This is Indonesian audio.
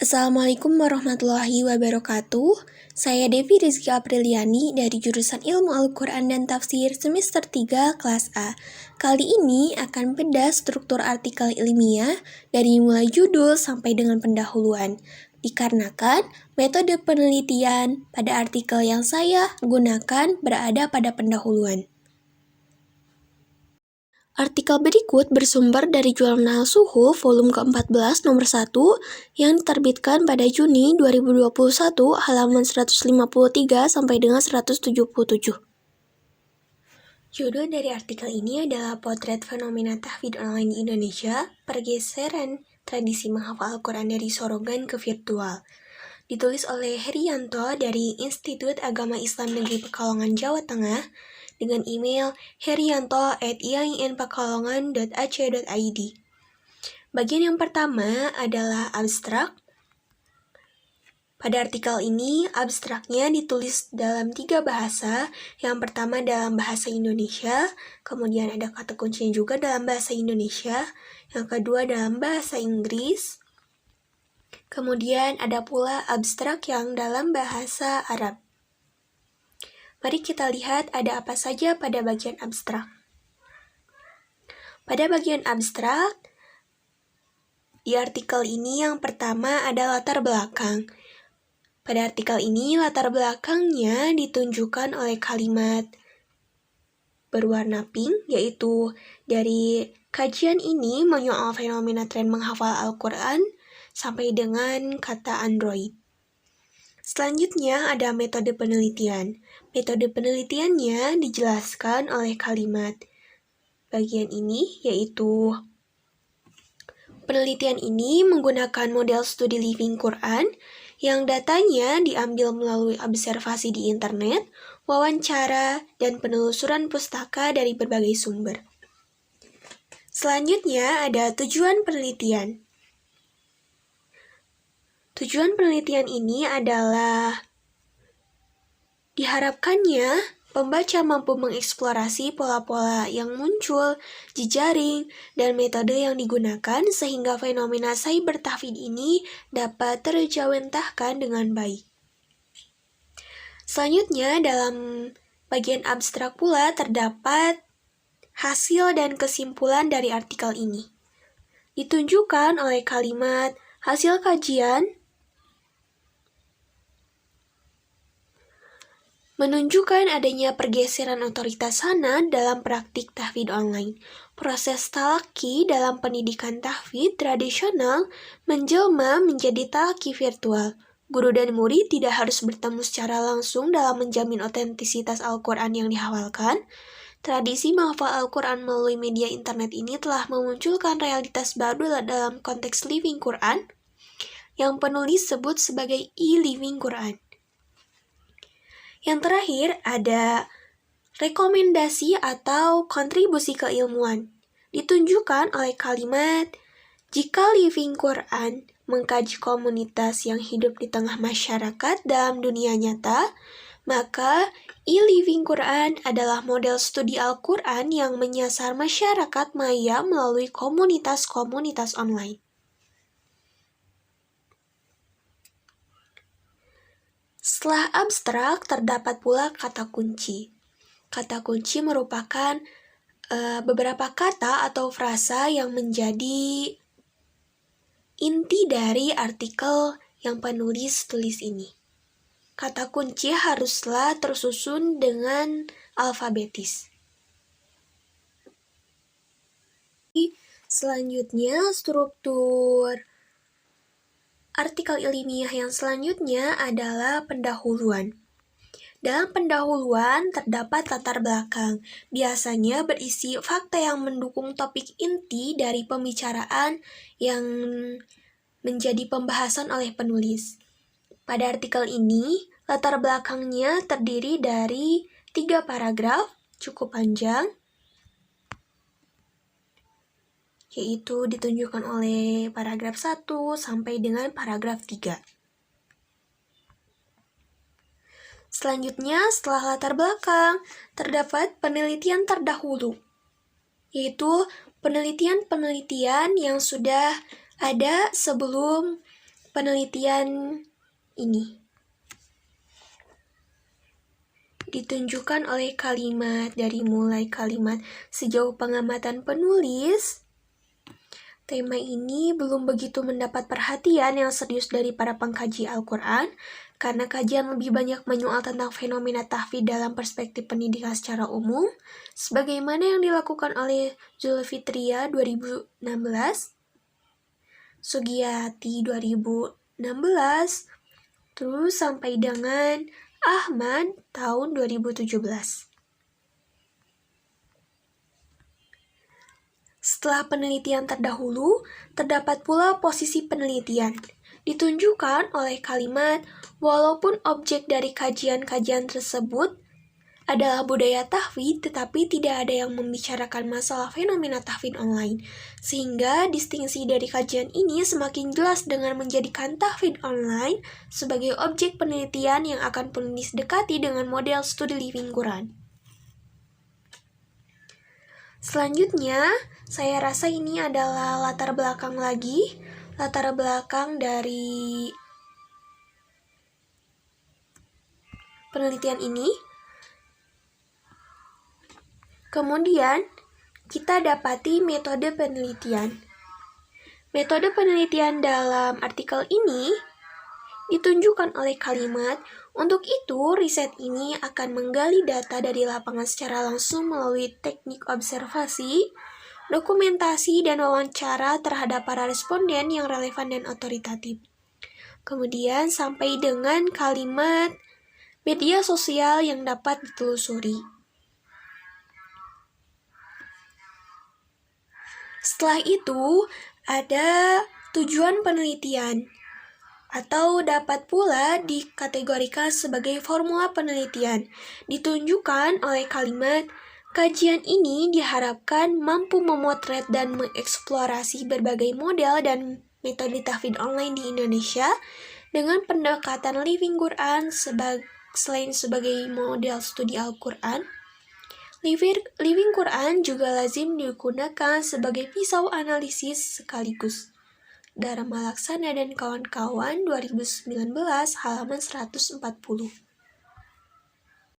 Assalamualaikum warahmatullahi wabarakatuh. Saya Devi Rizky Apriliani dari jurusan Ilmu Al-Quran dan Tafsir semester 3 kelas A. Kali ini akan bedah struktur artikel ilmiah dari mulai judul sampai dengan pendahuluan. Dikarenakan metode penelitian pada artikel yang saya gunakan berada pada pendahuluan. Artikel berikut bersumber dari Jurnal Suhu volume ke-14 nomor 1 yang diterbitkan pada Juni 2021 halaman 153 sampai dengan 177. Judul dari artikel ini adalah Potret Fenomena Tahfidz Online di Indonesia, Pergeseran Tradisi Menghafal Al-Quran dari Sorogan ke Virtual. Ditulis oleh Herianto dari Institut Agama Islam Negeri Pekalongan, Jawa Tengah, dengan email herianto@iainpekalongan.ac.id. Bagian yang pertama adalah abstrak. Pada artikel ini, abstraknya ditulis dalam 3 bahasa. Yang pertama dalam bahasa Indonesia, kemudian ada kata kuncinya juga dalam bahasa Indonesia. Yang kedua dalam bahasa Inggris. Kemudian ada pula abstrak yang dalam bahasa Arab. Mari kita lihat ada apa saja pada bagian abstrak. Pada bagian abstrak, di artikel ini yang pertama ada latar belakang. Pada artikel ini latar belakangnya ditunjukkan oleh kalimat berwarna pink, yaitu dari kajian ini menyoal fenomena tren menghafal Al-Quran sampai dengan kata Android. Selanjutnya ada metode penelitian. Metode penelitiannya dijelaskan oleh kalimat bagian ini, yaitu penelitian ini menggunakan model studi living Quran yang datanya diambil melalui observasi di internet, wawancara, dan penelusuran pustaka dari berbagai sumber. Selanjutnya ada tujuan penelitian. Tujuan penelitian ini adalah diharapkannya pembaca mampu mengeksplorasi pola-pola yang muncul, jejaring, dan metode yang digunakan sehingga fenomena cyber tahfidz ini dapat terjawantahkan dengan baik. Selanjutnya dalam bagian abstrak pula terdapat hasil dan kesimpulan dari artikel ini. Ditunjukkan oleh kalimat hasil kajian menunjukkan adanya pergeseran otoritas sanad dalam praktik tahfidz online. Proses talaki dalam pendidikan tahfidz tradisional menjelma menjadi talaki virtual. Guru dan murid tidak harus bertemu secara langsung dalam menjamin otentisitas Al-Quran yang dihafalkan. Tradisi menghafal Al-Quran melalui media internet ini telah memunculkan realitas baru dalam konteks living Quran, yang penulis sebut sebagai e-living Quran. Yang terakhir ada rekomendasi atau kontribusi keilmuan. Ditunjukkan oleh kalimat, jika living Quran mengkaji komunitas yang hidup di tengah masyarakat dalam dunia nyata, maka e-living Quran adalah model studi Al-Quran yang menyasar masyarakat maya melalui komunitas-komunitas online. Setelah abstrak, terdapat pula kata kunci. Kata kunci merupakan beberapa kata atau frasa yang menjadi inti dari artikel yang penulis tulis ini. Kata kunci haruslah tersusun dengan alfabetis. Selanjutnya, struktur artikel ilmiah yang selanjutnya adalah pendahuluan. Dalam pendahuluan terdapat latar belakang, biasanya berisi fakta yang mendukung topik inti dari pembicaraan yang menjadi pembahasan oleh penulis. Pada artikel ini, latar belakangnya terdiri dari 3 paragraf, cukup panjang, yaitu ditunjukkan oleh paragraf 1 sampai dengan paragraf 3. Selanjutnya, setelah latar belakang, terdapat penelitian terdahulu, yaitu penelitian-penelitian yang sudah ada sebelum penelitian ini ditunjukkan oleh kalimat dari mulai kalimat sejauh pengamatan penulis. Tema ini belum begitu mendapat perhatian yang serius dari para pengkaji Al-Quran karena kajian lebih banyak menyoal tentang fenomena tahfidz dalam perspektif pendidikan secara umum, sebagaimana yang dilakukan oleh Zulfitria 2016, Sugiyati 2016, terus sampai dengan Ahmad tahun 2017. Setelah penelitian terdahulu, terdapat pula posisi penelitian. Ditunjukkan oleh kalimat, walaupun objek dari kajian-kajian tersebut adalah budaya tahfidz, tetapi tidak ada yang membicarakan masalah fenomena tahfidz online. Sehingga distingsi dari kajian ini semakin jelas dengan menjadikan tahfidz online sebagai objek penelitian yang akan penulis dekati dengan model studi living Quran. Selanjutnya, saya rasa ini adalah latar belakang dari penelitian ini. Kemudian, kita dapati metode penelitian. Metode penelitian dalam artikel ini ditunjukkan oleh kalimat, untuk itu riset ini akan menggali data dari lapangan secara langsung melalui teknik observasi, dokumentasi, dan wawancara terhadap para responden yang relevan dan otoritatif. Kemudian sampai dengan kalimat media sosial yang dapat ditelusuri. Setelah itu, ada tujuan penelitian, atau dapat pula dikategorikan sebagai formula penelitian. Ditunjukkan oleh kalimat, kajian ini diharapkan mampu memotret dan mengeksplorasi berbagai model dan metode tahfidz online di Indonesia dengan pendekatan Living Quran selain sebagai model studi Al-Quran. Living Quran juga lazim digunakan sebagai pisau analisis sekaligus. Dharma Laksana dan kawan-kawan 2019 halaman 140.